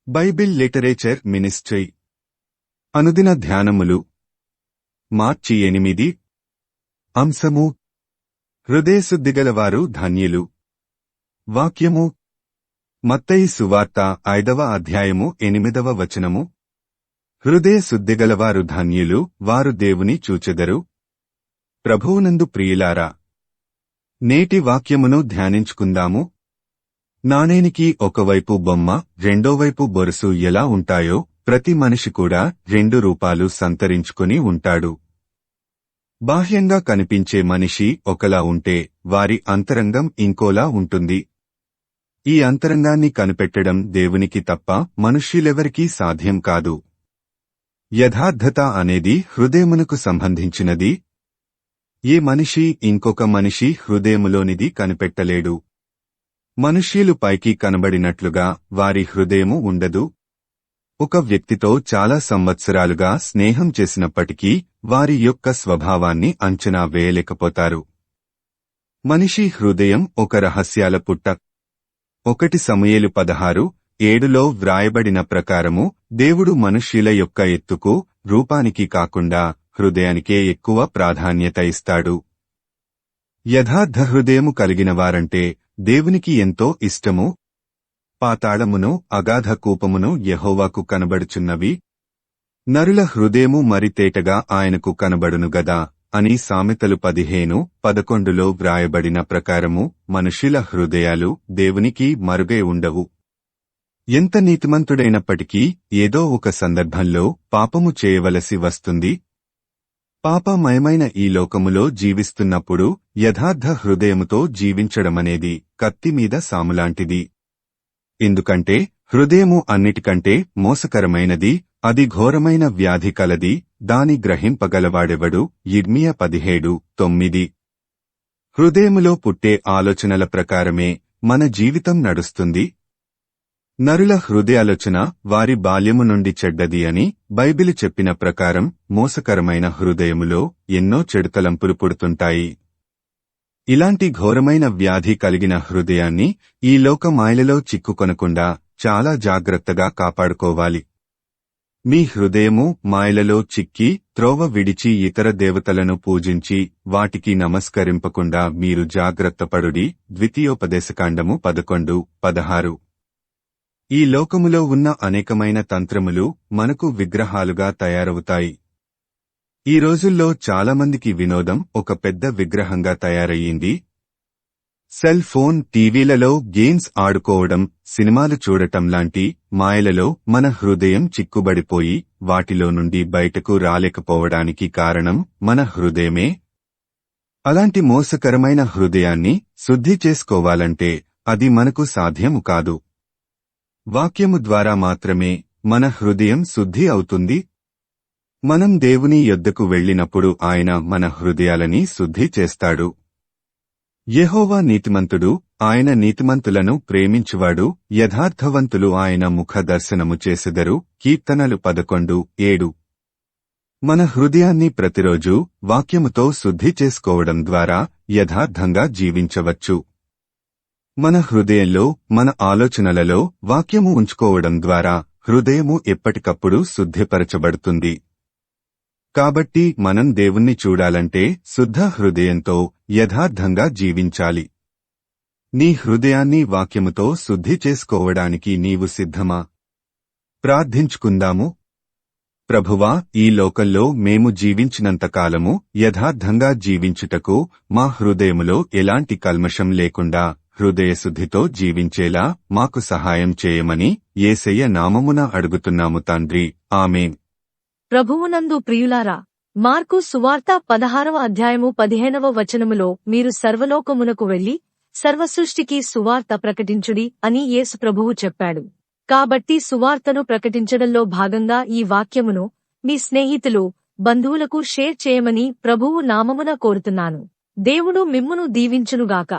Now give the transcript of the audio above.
Bible literature ministry అనుదిన ధ్యానములు మార్చి 8 అంశము హృదయశుద్ధిగలవారు ధన్యులు. వాక్యము మత్తయి సువార్త 5వ అధ్యాయము 8వ వచనము. హృదయశుద్ధిగలవారు ధన్యులు, వారు దేవుని చూచెదరు. ప్రభువునందు ప్రియులారా, నేటి వాక్యమును ధ్యానించుకుందాము. నాణేనికి ఒకవైపు బొమ్మ, రెండోవైపు బొరుసు ఎలా ఉంటాయో ప్రతి మనిషి కూడా 2 రూపాలు సంతరించుకుని ఉంటాడు. బాహ్యంగా కనిపించే మనిషి ఒకలా ఉంటే వారి అంతరంగం ఇంకోలా ఉంటుంది. ఈ అంతరంగాన్ని కనిపెట్టడం దేవునికి తప్ప మనుష్యులెవరికీ సాధ్యం కాదు. యథార్థత అనేది హృదయమునకు సంబంధించినది. ఏ మనిషి ఇంకొక మనిషి హృదయములోనిది కనిపెట్టలేడు. మనుష్యులు పైకి కనబడినట్లుగా వారి హృదయము ఉండదు. ఒక వ్యక్తితో చాలా సంవత్సరాలుగా స్నేహం చేసినప్పటికీ వారి యొక్క స్వభావాన్ని అంచనా వేయలేకపోతారు. మనిషి హృదయం ఒక రహస్యాల పుట్ట. 1 సమూయేలు 16:7లో వ్రాయబడిన ప్రకారము దేవుడు మనుష్యుల యొక్క ఎత్తుకు, రూపానికి కాకుండా హృదయానికే ఎక్కువ ప్రాధాన్యత ఇస్తాడు. యథార్థ హృదయము కలిగిన వారంటే దేవునికి ఎంతో ఇష్టము. పాతాళమును, అగాధ కూపమును యెహోవాకు కనబడుచున్నవి. నరుల హృదయము మరి తేటగా ఆయనకు కనబడును గదా అని సామెతలు 15:11లో వ్రాయబడిన ప్రకారము మనుష్యుల హృదయాలు దేవునికి మరుగై ఉండవు. ఎంత నీతిమంతుడైనప్పటికీ ఏదో ఒక సందర్భంలో పాపము చేయవలసి వస్తుంది. పాపమయమైన ఈ లోకములో జీవిస్తున్నప్పుడు యథార్థ హృదయముతో జీవించడమనేది కత్తిమీద సాములాంటిది. ఎందుకంటే హృదయము అన్నిటికంటే మోసకరమైనది, అది ఘోరమైన వ్యాధి కలది, దాని గ్రహింపగలవాడెవడు. యిర్మీయా 17:9. హృదయములో పుట్టే ఆలోచనల ప్రకారమే మన జీవితం నడుస్తుంది. నరుల హృదయాలోచన వారి బాల్యము నుండి చెడ్డది అని బైబిలు చెప్పిన ప్రకారం మోసకరమైన హృదయములో ఎన్నో చెడుతలంపులు పుడుతుంటాయి. ఇలాంటి ఘోరమైన వ్యాధి కలిగిన హృదయాన్ని ఈ లోక మాయలలో చిక్కుకొనకుండా చాలా జాగ్రత్తగా కాపాడుకోవాలి. మీ హృదయము మాయలలో చిక్కి త్రోవ విడిచి ఇతర దేవతలను పూజించి వాటికి నమస్కరింపకుండా మీరు జాగ్రత్తపడుడి. ద్వితీయోపదేశకాండము 11:16. ఈ లోకములో ఉన్న అనేకమైన తంత్రములు మనకు విగ్రహాలుగా తయారవుతాయి. ఈ రోజుల్లో చాలామందికి వినోదం ఒక పెద్ద విగ్రహంగా తయారయ్యింది. సెల్ ఫోన్, టీవీలలో గేమ్స్ ఆడుకోవడం, సినిమాలు చూడటం లాంటి మాయలలో మన హృదయం చిక్కుబడిపోయి వాటిలో నుండి బయటకు రాలేకపోవడానికి కారణం మన హృదయమే. అలాంటి మోసకరమైన హృదయాన్ని శుద్ధి చేసుకోవాలంటే అది మనకు సాధ్యము కాదు. వాక్యము ద్వారా మాత్రమే మన హృదయం శుద్ధి అవుతుంది. మనం దేవుని యొద్దకు వెళ్ళినప్పుడు ఆయన మన హృదయాలని శుద్ధి చేస్తాడు. యెహోవా నీతిమంతుడు, ఆయన నీతిమంతులను ప్రేమించువాడు. యథార్థవంతులు ఆయన ముఖ దర్శనము చేసెదరు. కీర్తనలు 11:7. మన హృదయాన్ని ప్రతిరోజు వాక్యముతో శుద్ధి చేసుకోవడం ద్వారా యథార్థంగా జీవించవచ్చు. మన హృదయంలో, మన ఆలోచనలలో వాక్యము ఉంచుకోవడం ద్వారా హృదయము ఎప్పటికప్పుడు శుద్ధిపరచబడుతుంది. కాబట్టి మనం దేవుణ్ణి చూడాలంటే శుద్ధ హృదయంతో యథార్థంగా జీవించాలి. నీ హృదయాన్ని వాక్యముతో శుద్ధి చేసుకోవడానికి నీవు సిద్ధమా? ప్రార్థించుకుందాము. ప్రభువా, ఈ లోకంలో మేము జీవించినంతకాలము యథార్థంగా జీవించుటకు మా హృదయములో ఎలాంటి కల్మషం లేకుండా హృదయశుద్ధితో జీవించేలా మాకు సహాయం చేయమని యేసయ్య నామమున అడుగుతున్నాము తండ్రి. ఆమేన్. ప్రభువునందు ప్రియులారా, మార్కు సువార్త 16వ అధ్యాయము 15వ వచనములో మీరు సర్వలోకమునకు వెళ్లి సర్వసృష్టికి సువార్త ప్రకటించుడి అని యేసు ప్రభువు చెప్పాడు. కాబట్టి సువార్తను ప్రకటించడంలో భాగంగా ఈ వాక్యమును మీ స్నేహితులు, బంధువులకు షేర్ చేయమని ప్రభువు నామమున కోరుతున్నాను. దేవుడు మిమ్మును దీవించునుగాక.